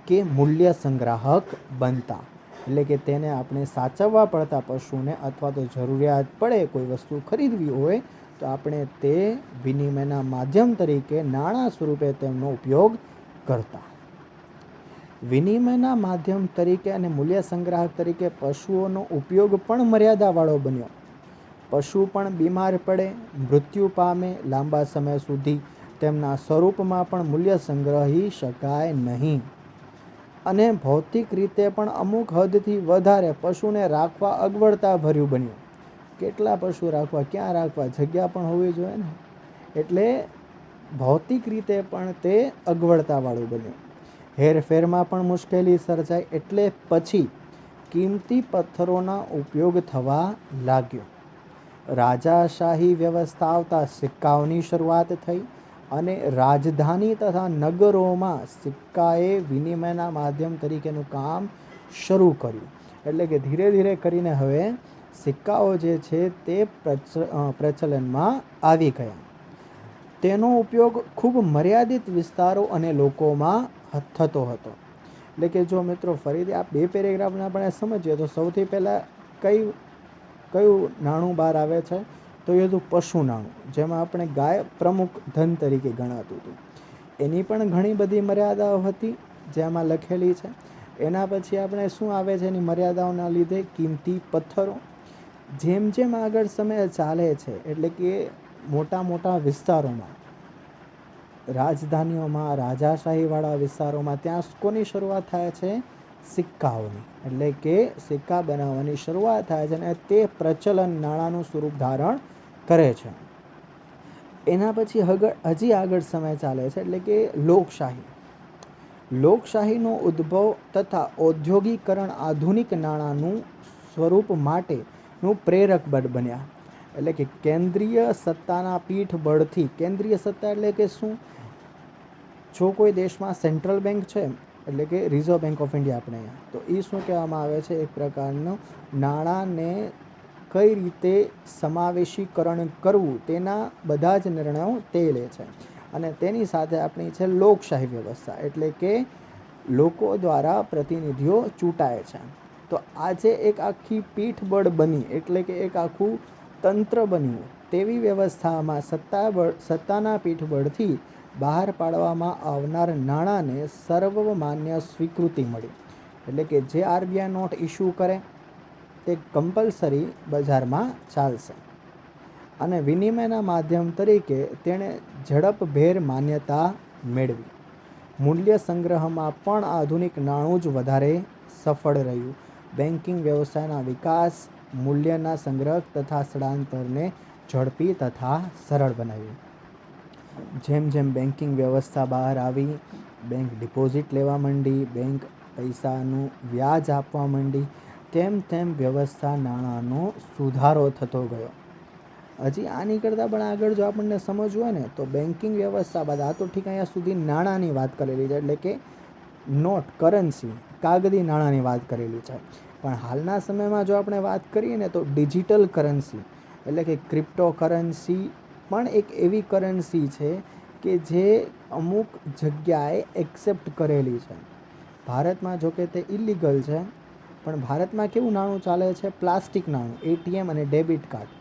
કે મૂલ્ય સંગ્રાહક બનતા. એટલે કે તેને આપણે સાચવવા પડતા પશુને, અથવા તો જરૂરિયાત પડે કોઈ વસ્તુ ખરીદવી હોય તો આપણે તે વિનિમયના માધ્યમ તરીકે નાણાં સ્વરૂપે તેમનો ઉપયોગ કરતા. વિનિમયના માધ્યમ તરીકે અને મૂલ્ય સંગ્રાહક તરીકે પશુઓનો ઉપયોગ પણ મર્યાદાવાળો બન્યો. પશુ પણ બીમાર પડે, મૃત્યુ પામે, લાંબા સમય સુધી તેમના સ્વરૂપમાં પણ મૂલ્ય સંગ્રહી શકાય નહીં. અને ભૌતિક રીતે પણ અમુક હદથી વધારે પશુને રાખવા અગવડતા ભર્યું બન્યું. કેટલા પશુ રાખવા, ક્યાં રાખવા, જગ્યા પણ હોવી જોઈએ ને. એટલે ભૌતિક રીતે પણ તે અગવડતાવાળું બન્યું. હેરફેરમાં પણ મુશ્કેલી સર્જાય. એટલે પછી કિંમતી પથ્થરોના ઉપયોગ થવા લાગ્યો. રાજાશાહી વ્યવસ્થા આવતા સિક્કાઓની શરૂઆત થઈ, અને રાજધાની તથા નગરોમાં સિક્કાએ વિનિમયના માધ્યમ તરીકેનું કામ શરૂ કર્યું. એટલે કે ધીરે ધીરે કરીને હવે સિક્કાઓ જે છે તે પ્રચલનમાં આવી ગયા. તેનો ઉપયોગ ખૂબ મર્યાદિત વિસ્તારો અને લોકોમાં થતો હતો. એટલે કે જો મિત્રો ફરીથી આ 2 પેરેગ્રાફને આપણે સમજીએ તો સૌથી પહેલાં કયું નાણું બહાર આવે છે? તો એ હતું પશુ નાણું, જેમાં આપણે ગાય પ્રમુખ ધન તરીકે ગણાતું હતું. એની પણ ઘણી બધી મર્યાદાઓ હતી. જે આમાં લખેલી છે. એના પછી આપણે શું આવે છે એની મર્યાદાઓના લીધે કિંમતી પથ્થરો. જેમ જેમ આગળ સમય ચાલે છે એટલે કે મોટા મોટા વિસ્તારોમાં, રાજધાનીઓમાં, રાજાશાહીવાળા વિસ્તારોમાં, ત્યાં કોની શરૂઆત થાય છે? સિક્કાઓની. એટલે કે સિક્કા બનાવવાની શરૂઆત થાય છે અને તે પ્રચલન નાણાંનું સ્વરૂપ ધારણ કરે છે. એના પછી હજી આગળ સમય ચાલે છે એટલે કે લોકશાહી. લોકશાહીનો ઉદ્ભવ તથા ઔદ્યોગિકરણ આધુનિક નાણાંનું સ્વરૂપ માટેનું પ્રેરક બળ બન્યા. એટલે કે કેન્દ્રીય સત્તાના પીઠબળથી, કેન્દ્રીય સત્તા એટલે કે શું? જો કોઈ દેશમાં સેન્ટ્રલ બેંક છે એટલે કે રિઝર્વ બેંક ઓફ ઇન્ડિયા આપણે અહીંયા, તો એ શું કહેવામાં આવે છે? એક પ્રકારનું નાણાંને કઈ રીતે સમાવેશીકરણ કરવું તેના બધા જ નિર્ણયો તે લે છે. અને તેની સાથે આપણી છે લોકશાહી વ્યવસ્થા, એટલે કે લોકો દ્વારા પ્રતિનિધિઓ ચૂંટાય છે. તો આજે એક આખી પીઠબળ બની, એટલે કે એક આખું તંત્ર બન્યું. તેવી વ્યવસ્થામાં સત્તાના પીઠબળથી બહાર પાડવામાં આવનાર નાણાંને સર્વમાન્ય સ્વીકૃતિ મળી. એટલે કે જે આરબીઆઈ નોટ ઇસ્યુ કરે તે કમ્પલસરી બજારમાં ચાલશે. અને વિનિમયના માધ્યમ તરીકે તેણે ઝડપભેર માન્યતા મેળવી. મૂલ્ય સંગ્રહમાં પણ આધુનિક નાણું જ વધારે સફળ રહ્યું. બેન્કિંગ વ્યવસાયના વિકાસ મૂલ્યના સંગ્રહ તથા સ્થળાંતરને ઝડપી તથા સરળ બનાવ્યું. જેમ જેમ બેન્કિંગ વ્યવસ્થા બહાર આવી, બેંક ડિપોઝિટ લેવા માંડી, બેંક પૈસાનું વ્યાજ આપવા માંડી, તેમ તેમ વ્યવસ્થા નાણાંનો સુધારો થતો ગયો. હજી આની કરતાં પણ આગળ જો આપણને સમજવું હોય ને તો બેન્કિંગ વ્યવસ્થા બાદ, આ તો ઠીક અહીંયા સુધી નાણાંની વાત કરેલી છે, એટલે કે નોટ, કરન્સી, કાગદી નાણાંની વાત કરેલી છે. પણ હાલના સમયમાં જો આપણે વાત કરીએ ને તો ડિજિટલ કરન્સી એટલે કે ક્રિપ્ટો કરન્સી પણ એક એવી કરન્સી છે કે જે અમુક જગ્યાએ એક્સેપ્ટ કરેલી છે. ભારતમાં જો કે તે ઇલીગલ છે, પણ ભારતમાં કેવું નાણું ચાલે છે? પ્લાસ્ટિક નાણું, એટીએમ અને ડેબિટ કાર્ડ,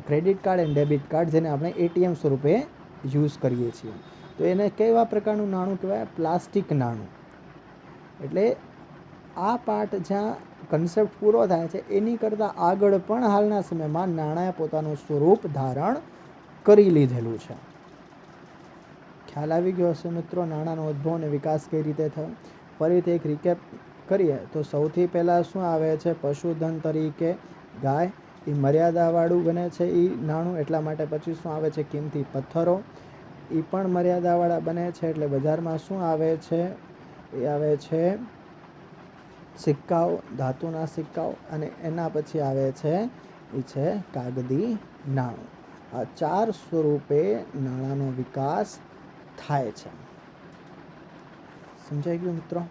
ક્રેડિટ કાર્ડ અને ડેબિટ કાર્ડ, જેને આપણે એટીએમ સ્વરૂપે યુઝ કરીએ છીએ. તો એને કેવા પ્રકારનું નાણું કહેવાય? પ્લાસ્ટિક નાણું. એટલે આ પાર્ટ જ્યાં કન્સેપ્ટ પૂરો થાય છે એની કરતાં આગળ પણ હાલના સમયમાં નાણાંએ પોતાનું સ્વરૂપ ધારણ કરી લીધેલું છે. ખ્યાલ આવી ગયો હશે મિત્રો નાણાંનો ઉદ્ભવ અને વિકાસ કઈ રીતે થયો. ફરીથી એક રિકેપ કરીએ તો સૌથી પહેલાં શું આવે છે? પશુધન તરીકે ગાય. એ મર્યાદાવાળું બને છે એ નાણું, એટલા માટે પછી શું આવે છે? કિંમતી પથ્થરો. એ પણ મર્યાદાવાળા બને છે એટલે બજારમાં શું આવે છે? એ આવે છે સિક્કાઓ, ધાતુના સિક્કાઓ. અને એના પછી આવે છે એ છે કાગદી નાણું. આ 4 સ્વરૂપે નાણાંનો વિકાસ થાય છે. સમજાઈ ગયું મિત્રો?